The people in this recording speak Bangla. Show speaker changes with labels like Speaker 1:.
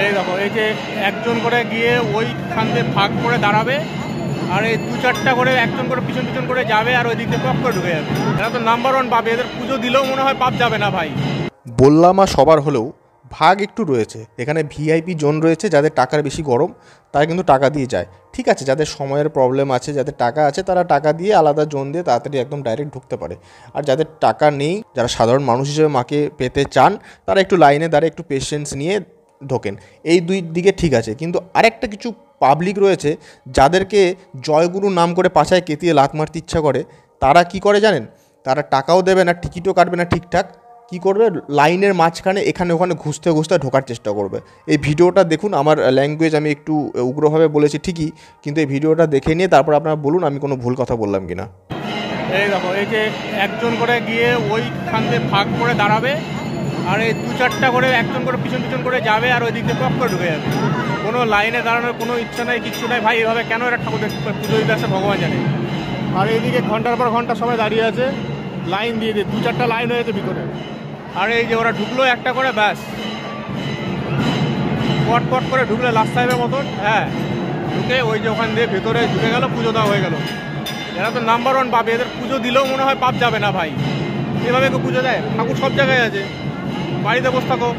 Speaker 1: এই দেখো, এই যে একজন করে গিয়ে ওইখান থেকে ভাগ করে দাঁড়াবে, আর এই দু চারটা করে একজন করে পিছন পিছন করে যাবে, আর ওই দিক থেকে পপ করে ঢুকে যাবে। এরা তো নাম্বার ওয়ান পাবে, এদের পুজো দিলেও মনে হয় পাপ যাবে না ভাই।
Speaker 2: বললাম আর সবার হলেও ভাগ একটু রয়েছে। এখানে ভিআইপি জোন রয়েছে, যাদের টাকার বেশি গরম তারা কিন্তু টাকা দিয়ে যায়। ঠিক আছে, যাদের সময়ের প্রবলেম আছে, যাদের টাকা আছে, তারা টাকা দিয়ে আলাদা জোন দিয়ে তাড়াতাড়ি একদম ডাইরেক্ট ঢুকতে পারে। আর যাদের টাকা নেই, যারা সাধারণ মানুষ হিসেবে মাকে পেতে চান, তারা একটু লাইনে দাঁড়িয়ে একটু পেশেন্স নিয়ে ঢোকেন। এই দুই দিকে ঠিক আছে, কিন্তু আরেকটা কিছু পাবলিক রয়েছে যাদেরকে জয়গুরু নাম করে পাছায় কেতিয়ে লাত মারতে ইচ্ছা করে। তারা কি করে জানেন? তারা টাকাও দেবে না, টিকিটও কাটবে না ঠিকঠাক। কি করবে? লাইনের মাঝখানে এখানে ওখানে ঘুষতে ঘুষতে ঢোকার চেষ্টা করবে। এই ভিডিওটা দেখুন, আমার ল্যাঙ্গুয়েজ আমি একটু উগ্রভাবে বলেছি ঠিকই, কিন্তু এই ভিডিওটা দেখে নিয়ে তারপর আপনারা বলুন আমি কোনো ভুল কথা বললাম কিনা।
Speaker 1: এই দেখো, এই যে একজন করে গিয়ে ওইখান থেকে ভাগ করে দাঁড়াবে, আর এই দু চারটা করে একজন করে পিছন পিছন করে যাবে, আর ওই দিক থেকে পপ করে ঢুকে যাবে। কোনো লাইনে দাঁড়ানোর কোনো ইচ্ছা নাই, কিচ্ছু নাই ভাই। এভাবে কেন এরা ঠাকুর পুজো দিতে আসে ভগবান জানে। আর এইদিকে ঘন্টার পর ঘন্টা সবাই দাঁড়িয়ে আছে, লাইন দিয়ে দিয়ে দু চারটা লাইন হয়েছে ভিতরে। আর এই যে ওরা ঢুকলো একটা করে, ব্যাস পট পট করে ঢুকলে লাস্ট টাইমের মতন, হ্যাঁ, ঢুকে ওই যে ওখান দিয়ে ভেতরে ঢুকে গেল, পুজো দেওয়া হয়ে গেল। এরা তো নাম্বার ওয়ান পাবে, এদের পুজো দিলেও মনে হয় পাপ যাবে না ভাই। এভাবে কেউ পুজো দেয়? ঠাকুর সব জায়গায় আছে, বাড়িতে বসে থাকো।